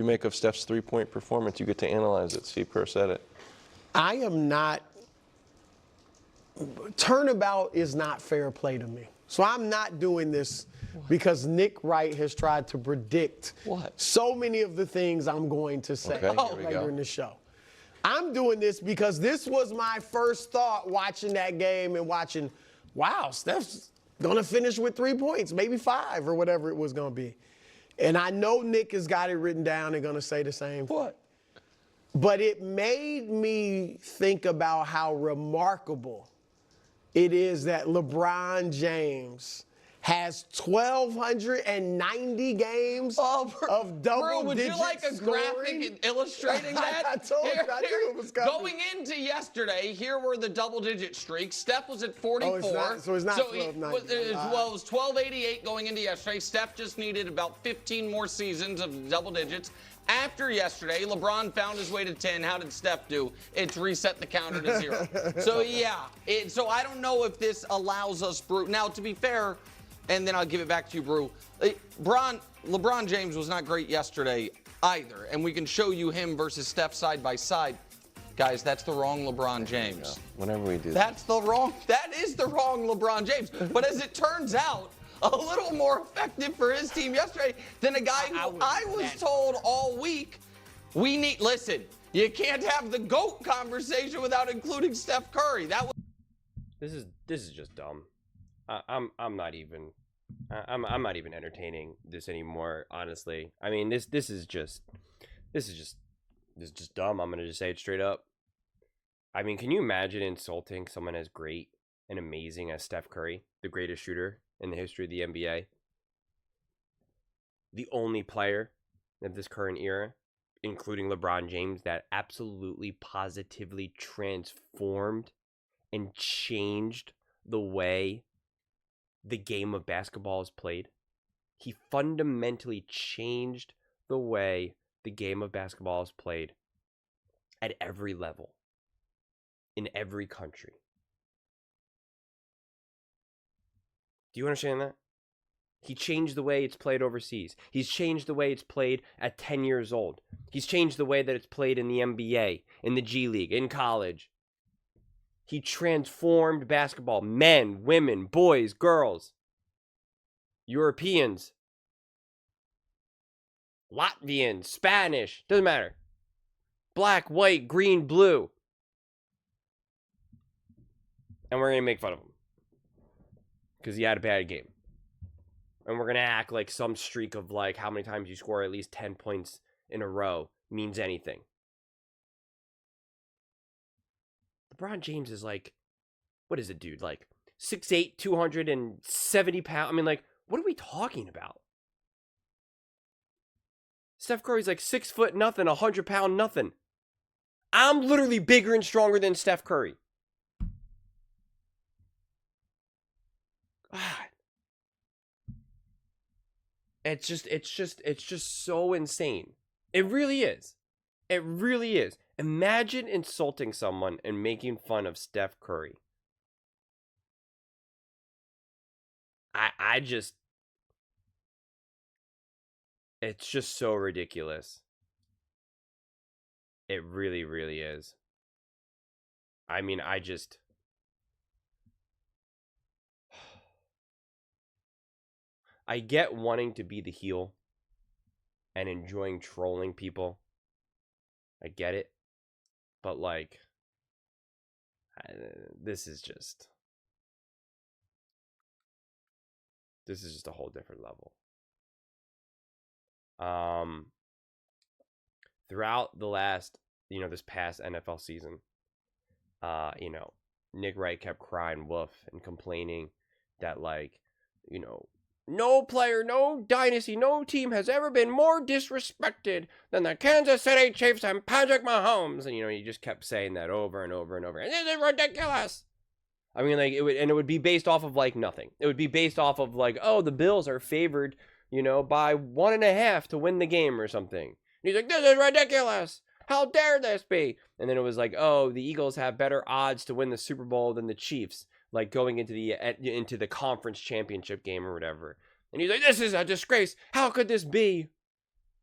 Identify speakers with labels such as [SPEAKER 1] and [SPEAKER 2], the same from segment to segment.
[SPEAKER 1] You make of Steph's three-point performance. You get to analyze it. Steve Kerr said it.
[SPEAKER 2] I am not. Turnabout is not fair play to me. So I'm not doing this because Nick Wright has tried to predict so many of the things I'm going to say later in the show. I'm doing this because this was my first thought watching that game and watching, wow, Steph's going to finish with 3 points, maybe 5 or whatever it was going to be. And I know Nick has got it written down and going to say the same thing. But it made me think about how remarkable it is that LeBron James has 1,290 games of double-digit
[SPEAKER 3] would you like a graphic illustrating that?
[SPEAKER 2] I told you, I knew it was coming.
[SPEAKER 3] Going into yesterday, here were the double-digit streaks. Steph was at 44.
[SPEAKER 2] It's not 1290.
[SPEAKER 3] Well, it was 1288 going into yesterday. Steph just needed about 15 more seasons of double digits. After yesterday, LeBron found his way to 10. How did Steph do? It's reset the counter to 0. So, yeah. So, I don't know if this allows us, Brew. Now, to be fair, and then I'll give it back to you, Brew. LeBron James was not great yesterday either. And we can show you him versus Steph side by side. Guys, that's the wrong LeBron James.
[SPEAKER 1] Whenever we do
[SPEAKER 3] that is the wrong LeBron James. But as it turns out, a little more effective for his team yesterday than a guy who I was told all week listen, you can't have the GOAT conversation without including Steph Curry.
[SPEAKER 4] This is just dumb. I'm not even entertaining this anymore, honestly. I mean, this is just dumb. I'm gonna just say it straight up. I mean, can you imagine insulting someone as great and amazing as Steph Curry, the greatest shooter in the history of the NBA? The only player of this current era, including LeBron James, that absolutely positively transformed and changed the way the game of basketball is played. He fundamentally changed the way the game of basketball is played at every level, in every country. Do you understand that? He changed the way it's played overseas. He's changed the way it's played at 10 years old. He's changed the way that it's played in the NBA, in the G League, in college. He transformed basketball. Men, women, boys, girls, Europeans, Latvians, Spanish, doesn't matter. Black, white, green, blue. And we're going to make fun of him because he had a bad game. And we're going to act like some streak of like how many times you score at least 10 points in a row means anything. LeBron James is like, what is it, dude? Like 6'8", 270 pounds. I mean, like, what are we talking about? Steph Curry's like 6 foot nothing, 100 pound nothing. I'm literally bigger and stronger than Steph Curry. God. It's just so insane. It really is. It really is. Imagine insulting someone and making fun of Steph Curry. It's just so ridiculous. It really, really is. I mean, I get wanting to be the heel and enjoying trolling people. I get it. But, like, this is just a whole different level. Throughout the last, this past NFL season, Nick Wright kept crying wolf and complaining that, like, no player, no dynasty, no team has ever been more disrespected than the Kansas City Chiefs and Patrick Mahomes. And, he just kept saying that over and over and over. And this is ridiculous. I mean, like, it would be based off of, like, nothing. It would be based off of, like, oh, the Bills are favored, by 1.5 to win the game or something. And he's like, this is ridiculous. How dare this be? And then it was like, oh, the Eagles have better odds to win the Super Bowl than the Chiefs, like going into the conference championship game or whatever. And he's like, this is a disgrace. How could this be?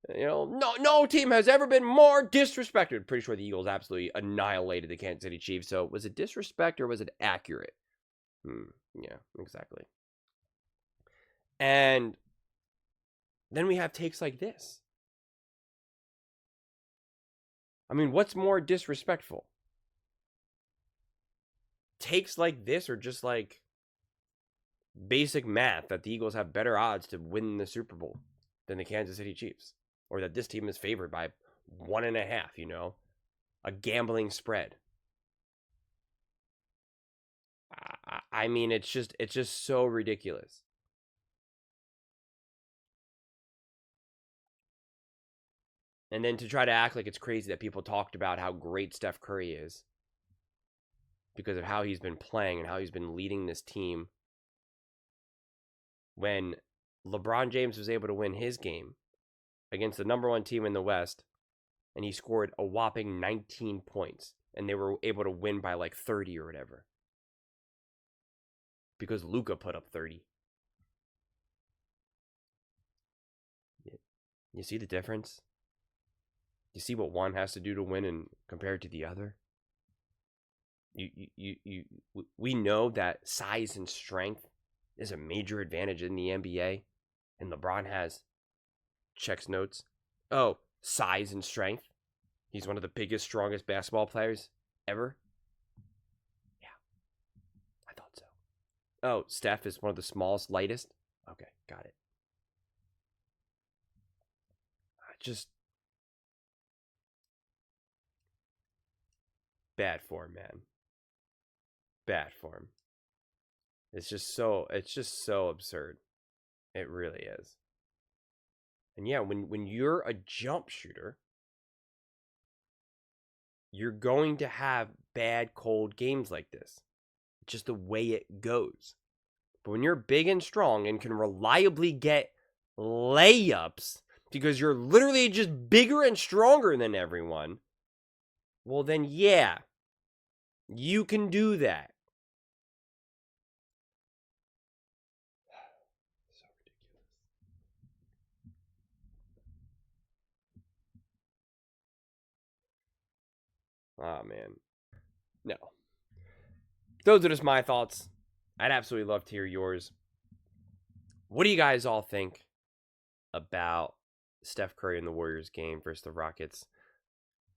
[SPEAKER 4] No team has ever been more disrespected. Pretty sure the Eagles absolutely annihilated the Kansas City Chiefs. So was it disrespect or was it accurate? Yeah, exactly. And then we have takes like this. I mean, what's more disrespectful? Takes like this or just like basic math that the Eagles have better odds to win the Super Bowl than the Kansas City Chiefs? Or that this team is favored by 1.5, a gambling spread. I mean, it's just so ridiculous. And then to try to act like it's crazy that people talked about how great Steph Curry is because of how he's been playing and how he's been leading this team, when LeBron James was able to win his game against the #1 team in the West, and he scored a whopping 19 points, and they were able to win by like 30 or whatever. Because Luka put up 30. You see the difference? You see what one has to do to win and compared to the other? We know that size and strength is a major advantage in the NBA, and LeBron has, checks notes, size and strength. He's one of the biggest, strongest basketball players ever. Yeah, I thought so. Oh, Steph is one of the smallest, lightest. Okay, got it. Just bad form, man. Bad form. It's just so absurd. It really is. And yeah, when you're a jump shooter, you're going to have bad, cold games like this. It's just the way it goes. But when you're big and strong and can reliably get layups because you're literally just bigger and stronger than everyone, well then yeah, you can do that. So ridiculous. Oh, man. No. Those are just my thoughts. I'd absolutely love to hear yours. What do you guys all think about Steph Curry in the Warriors game versus the Rockets?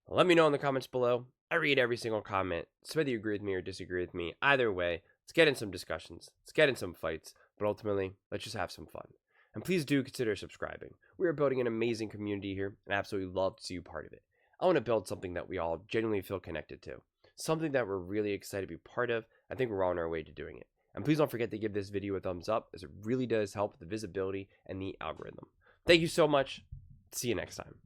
[SPEAKER 4] Let me know in the comments below. I read every single comment. So whether you agree with me or disagree with me, either way, let's get in some discussions. Let's get in some fights. But ultimately, let's just have some fun. And please do consider subscribing. We are building an amazing community here, and I absolutely love to see you part of it. I want to build something that we all genuinely feel connected to. Something that we're really excited to be part of. I think we're on our way to doing it. And please don't forget to give this video a thumbs up, as it really does help the visibility and the algorithm. Thank you so much. See you next time.